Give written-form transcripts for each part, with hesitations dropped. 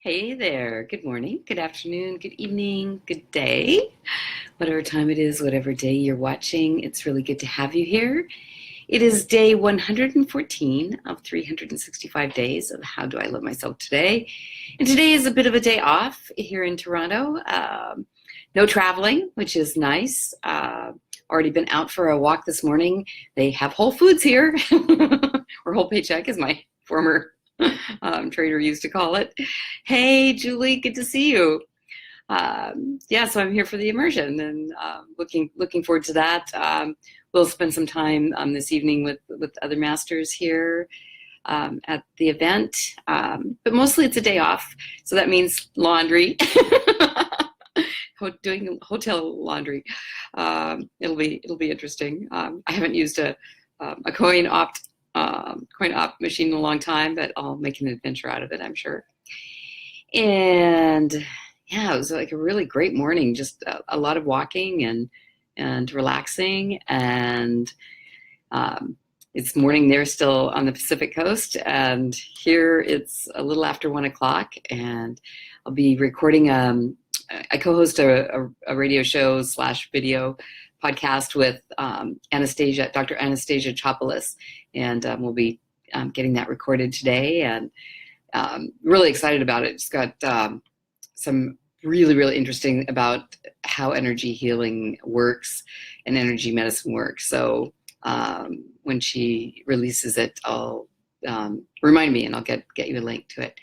Hey there. Good morning, good afternoon, good evening, good day. Whatever time it is, whatever day you're watching, it's really good to have you here. It is day 114 of 365 days of How Do I Love Myself Today. And today is a bit of a day off here in Toronto. No traveling, which is nice. Already been out for a walk this morning. They have Whole Foods here, or Whole Paycheck as my former trader used to call it. Hey, Julie, good to see you. Yeah, so I'm here for the immersion and looking forward to that. We'll spend some time this evening with other masters here at the event, but mostly it's a day off, so that means laundry. Doing hotel laundry. It'll be interesting. I haven't used a coin op machine in a long time, but I'll make an adventure out of it, I'm sure. And yeah, it was like a really great morning. Just a lot of walking and relaxing. And it's morning there still on the Pacific Coast, and here it's a little after 1 o'clock. And I'll be recording. I co-host a radio show / video podcast with Dr. Anastasia Chopolis, and we'll be getting that recorded today, and really excited about it. Just got some really interesting about how energy healing works and energy medicine works. So when she releases it, I'll remind me, and I'll get you a link to it.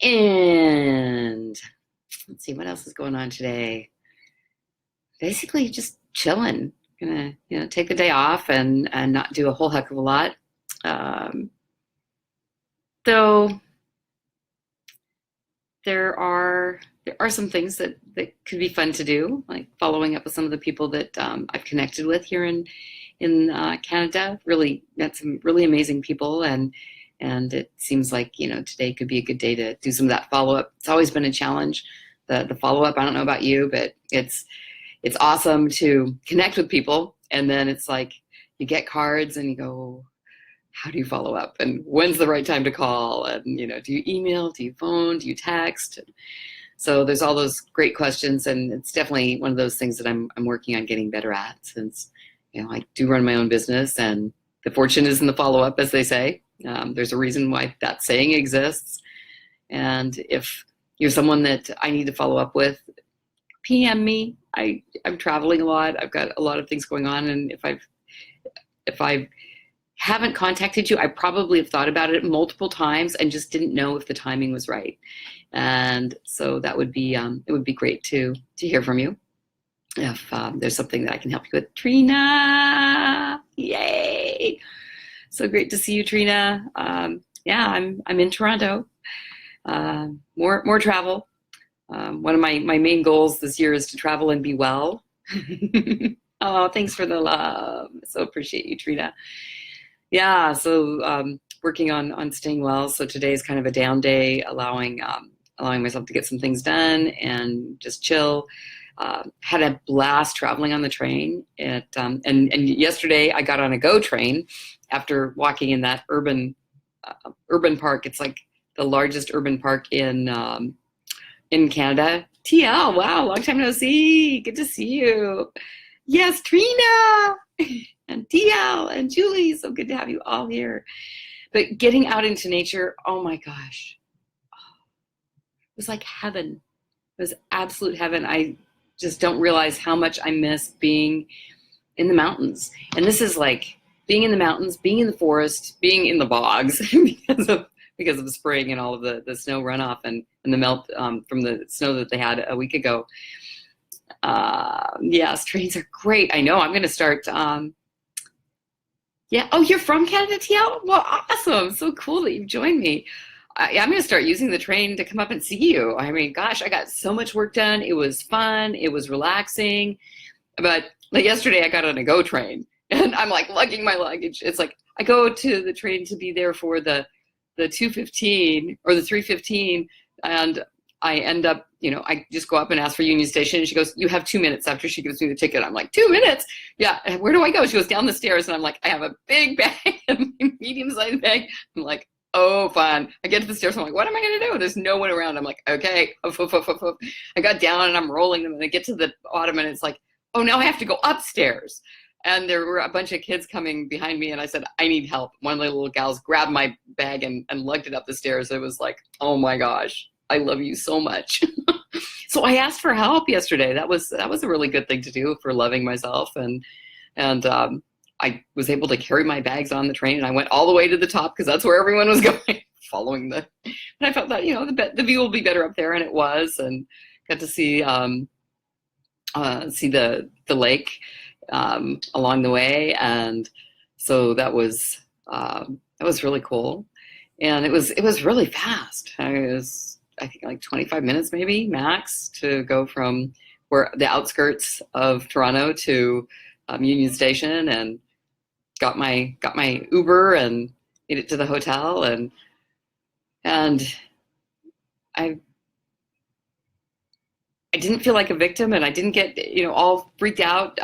And let's see what else is going on today. Basically just chilling. Gonna take the day off and not do a whole heck of a lot. Though there are some things that could be fun to do, like following up with some of the people that I've connected with here in Canada. Really met some really amazing people, and it seems like today could be a good day to do some of that follow up. It's always been a challenge, the follow up. I don't know about you, but it's awesome to connect with people, and then it's like you get cards and you go, how do you follow up, and when's the right time to call, and do you email, do you phone, do you text? So there's all those great questions, and it's definitely one of those things that I'm working on getting better at, since I do run my own business, and the fortune is in the follow up, as they say. There's a reason why that saying exists, and if you're someone that I need to follow up with, PM me. I'm traveling a lot. I've got a lot of things going on, and if I haven't contacted you, I probably have thought about it multiple times and just didn't know if the timing was right. And so that would be it would be great to hear from you if there's something that I can help you with. Trina, yay! So great to see you, Trina. Yeah, I'm in Toronto. More travel. One of my main goals this year is to travel and be well. Oh, thanks for the love. So appreciate you, Trina. Yeah, so working on staying well. So today is kind of a down day, allowing myself to get some things done and just chill. Had a blast traveling on the train. And yesterday I got on a GO train after walking in that urban park. It's like the largest urban park in Canada. TL, wow, long time no see. Good to see you. Yes, Trina and TL and Julie, so good to have you all here. But getting out into nature, oh my gosh. It was like heaven. It was absolute heaven. I just don't realize how much I miss being in the mountains. And this is like being in the mountains, being in the forest, being in the bogs because of the spring and all of the snow runoff and the melt from the snow that they had a week ago. Yes, trains are great. I know. I'm going to start. Yeah. Oh, you're from Canada, TL? Well, awesome. So cool that you've joined me. I'm going to start using the train to come up and see you. I mean, gosh, I got so much work done. It was fun. It was relaxing. But like yesterday, I got on a GO train and I'm like lugging my luggage. It's like I go to the train to be there for the 2:15 or the 3:15, and I end up, I just go up and ask for Union Station, and she goes, you have 2 minutes after she gives me the ticket. I'm like, 2 minutes? Yeah, where do I go? She goes, down the stairs, and I'm like, I have a big bag, a medium-sized bag. I'm like, so fun. I get to the stairs. I'm like, what am I going to do? There's no one around. I'm like, okay. Oof, oof, oof, oof, oof. I got down and I'm rolling them. And I get to the bottom and it's like, oh, now I have to go upstairs. And there were a bunch of kids coming behind me. And I said, I need help. One of the little gals grabbed my bag and lugged it up the stairs. It was like, oh my gosh, I love you so much. So I asked for help yesterday. That was a really good thing to do for loving myself. And I was able to carry my bags on the train, and I went all the way to the top because that's where everyone was going, following the. And I felt that the view will be better up there, and it was, and got to see the lake along the way, and so that was really cool, and it was really fast. I think like 25 minutes maybe max to go from where the outskirts of Toronto to Union Station, and got my Uber and made it to the hotel, and I didn't feel like a victim, and I didn't get all freaked out.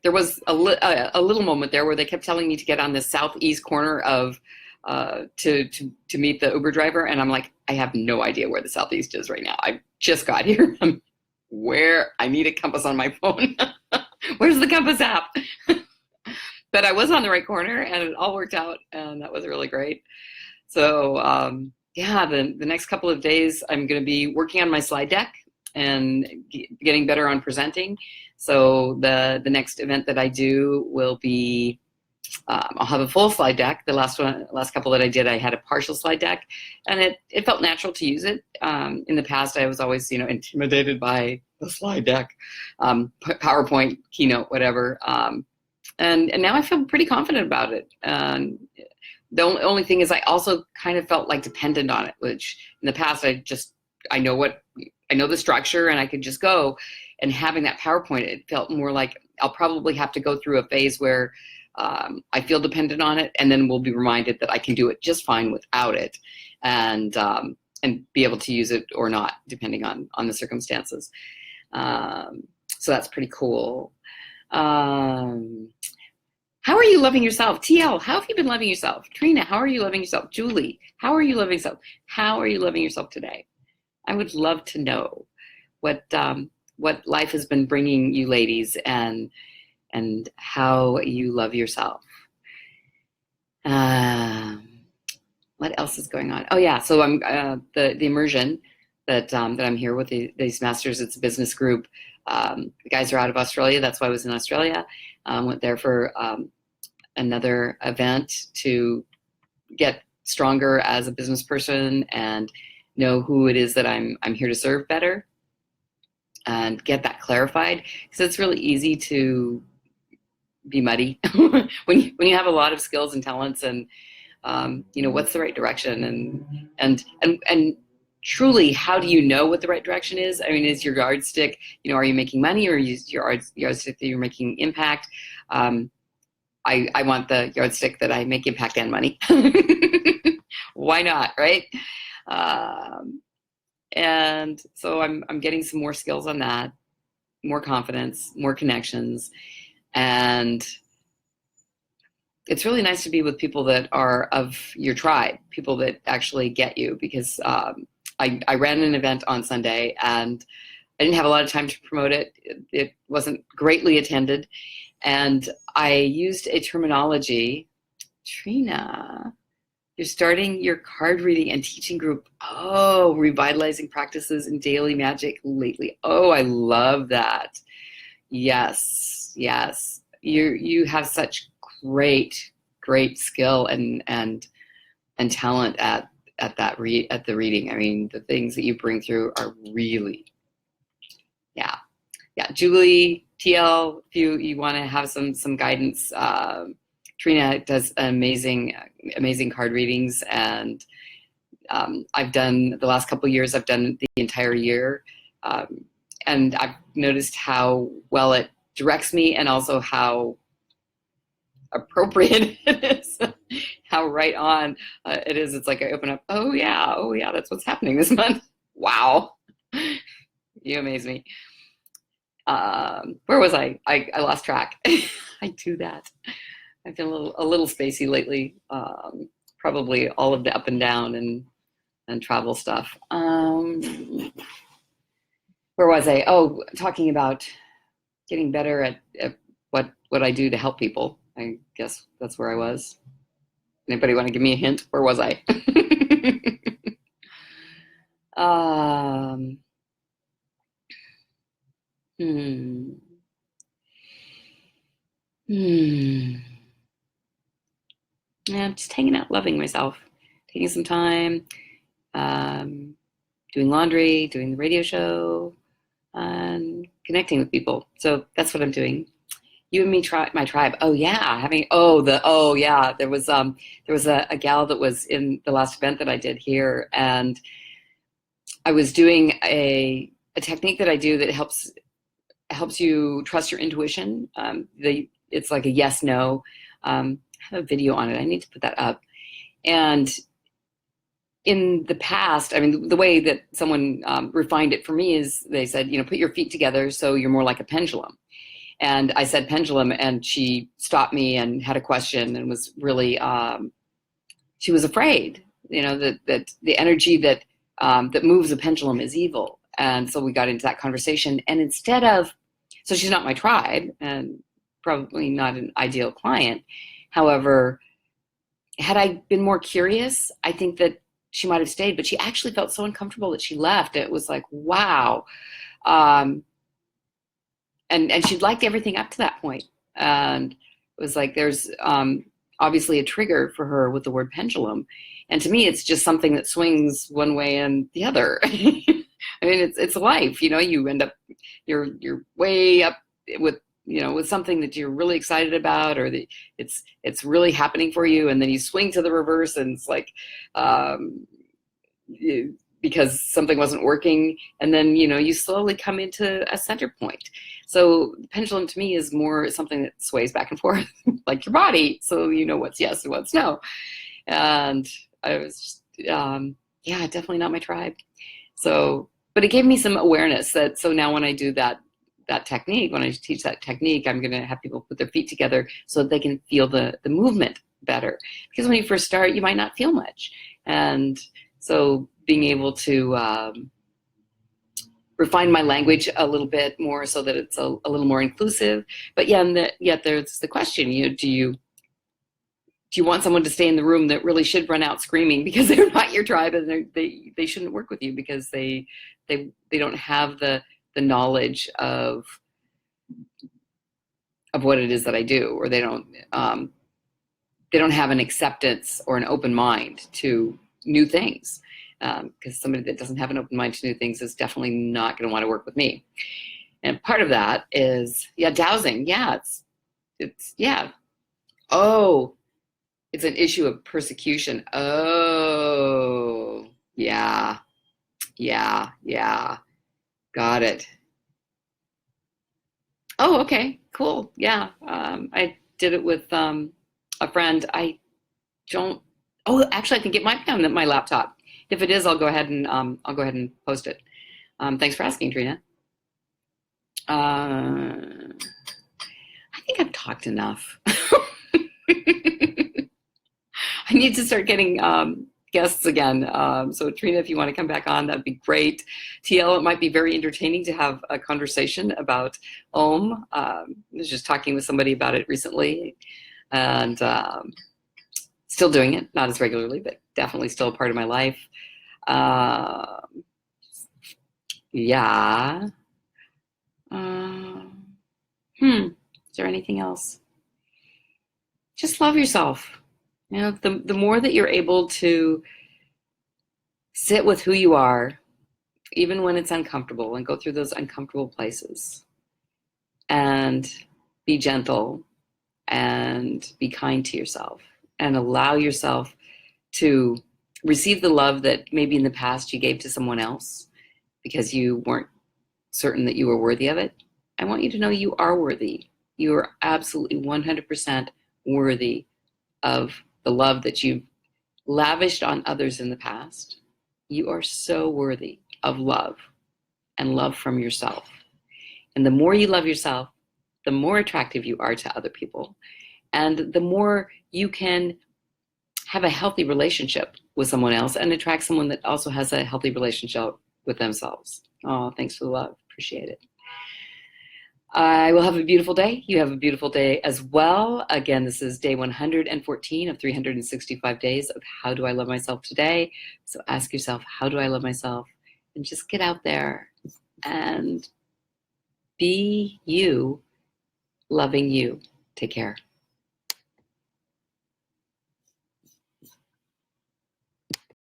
There was a little moment there where they kept telling me to get on the southeast corner of to meet the Uber driver, and I'm like, I have no idea where the southeast is right now. I just got here. Where I need a compass on my phone. Where's the compass app? But I was on the right corner, and it all worked out, and that was really great. So yeah, the next couple of days, I'm going to be working on my slide deck and getting better on presenting. So the next event that I do will be, I'll have a full slide deck. The last couple that I did, I had a partial slide deck, and it felt natural to use it. In the past, I was always intimidated by the slide deck, PowerPoint, Keynote, whatever. And now I feel pretty confident about it. The only thing is I also kind of felt like dependent on it, which in the past I know the structure and I could just go. And having that PowerPoint, it felt more like I'll probably have to go through a phase where I feel dependent on it, and then we'll be reminded that I can do it just fine without it, and be able to use it or not, depending on the circumstances. So that's pretty cool. How are you loving yourself? TL, how have you been loving yourself? Trina, how are you loving yourself? Julie, how are you loving yourself? How are you loving yourself today? I would love to know what life has been bringing you ladies, and how you love yourself. What else is going on? Oh yeah, so I'm the immersion that I'm here with these masters. It's a business group. The guys are out of Australia. That's why I was in Australia. Went there for another event to get stronger as a business person and know who it is that I'm here to serve better, and get that clarified, because it's really easy to be muddy when you have a lot of skills and talents, and what's the right direction, and truly, how do you know what the right direction is? I mean, is your yardstick, are you making money, or is your yardstick that you're making impact? I want the yardstick that I make impact and money. Why not, right? And so I'm getting some more skills on that, more confidence, more connections, and it's really nice to be with people that are of your tribe, people that actually get you, because I ran an event on Sunday, and I didn't have a lot of time to promote it. It wasn't greatly attended, and I used a terminology. Trina, you're starting your card reading and teaching group. Oh, revitalizing practices in daily magic lately. Oh, I love that. Yes. You have such great skill and talent at the reading. I mean, the things that you bring through are really, yeah. Julie, TL, if you want to have some guidance, Trina does amazing card readings, and I've done the last couple of years. I've done the entire year, and I've noticed how well it directs me, and also how appropriate it is, how right on it is. It's like I open up, oh yeah, that's what's happening this month. Wow, you amaze me. Where was I? I lost track. I do that. I've been a little spacey lately, probably all of the up and down and travel stuff. Where was I? Oh, talking about getting better at what I do to help people. I guess that's where I was. Anybody want to give me a hint? Where was I? um, hmm. Hmm. Yeah, just hanging out, loving myself, taking some time, um, doing laundry, doing the radio show, and connecting with people. So that's what I'm doing. You and me, my tribe. Oh yeah, there was a gal that was in the last event that I did here, and I was doing a technique that I do that helps you trust your intuition. It's like a yes no. I have a video on it. I need to put that up. And in the past, I mean, the way that someone refined it for me is they said, put your feet together so you're more like a pendulum. And I said pendulum, and she stopped me and had a question and was really, she was afraid, that the energy that moves a pendulum is evil. And so we got into that conversation. And so she's not my tribe and probably not an ideal client. However, had I been more curious, I think that she might have stayed, but she actually felt so uncomfortable that she left. It was like, wow. And she'd liked everything up to that point. And it was like, there's obviously a trigger for her with the word pendulum. And to me, it's just something that swings one way and the other. I mean, it's life, you end up, you're way up with something that you're really excited about, or that it's really happening for you, and then you swing to the reverse, and it's like because something wasn't working, and then you slowly come into a center point. So the pendulum to me is more something that sways back and forth like your body, so what's yes and what's no. And I was just, definitely not my tribe. So, but it gave me some awareness that, so now when I do that technique, when I teach that technique, I'm going to have people put their feet together so that they can feel the movement better. Because when you first start, you might not feel much. And so being able to refine my language a little bit more so that it's a little more inclusive. But yet there's the question, do you want someone to stay in the room that really should run out screaming because they're not your tribe, and they shouldn't work with you because they don't have the knowledge of what it is that I do, or they don't have an acceptance or an open mind to new things. Because somebody that doesn't have an open mind to new things is definitely not going to want to work with me. And part of that is, dowsing. Yeah, it's Oh, it's an issue of persecution. Oh, yeah. Got it. Oh, okay, cool. Yeah, I did it with a friend. I don't. Oh, actually, I think it might be on my laptop. If it is, I'll go ahead and post it. Thanks for asking, Trina. I think I've talked enough. I need to start getting guests again. So Trina, if you want to come back on, that'd be great. TL, it might be very entertaining to have a conversation about Om. I was just talking with somebody about it recently, and still doing it, not as regularly, but definitely still a part of my life. Yeah. Is there anything else? Just love yourself. The more that you're able to sit with who you are, even when it's uncomfortable, and go through those uncomfortable places, and be gentle and be kind to yourself, and allow yourself to receive the love that maybe in the past you gave to someone else because you weren't certain that you were worthy of it. I want you to know you are worthy. You are absolutely 100% worthy of the love that you've lavished on others in the past. You are so worthy of love, and love from yourself. And the more you love yourself, the more attractive you are to other people, and the more you can have a healthy relationship with someone else and attract someone that also has a healthy relationship with themselves. Oh, thanks for the love. Appreciate it. I will have a beautiful day. You have a beautiful day as well. Again, this is day 114 of 365 days of How Do I Love Myself Today? So ask yourself, how do I love myself? And just get out there and be you, loving you. Take care.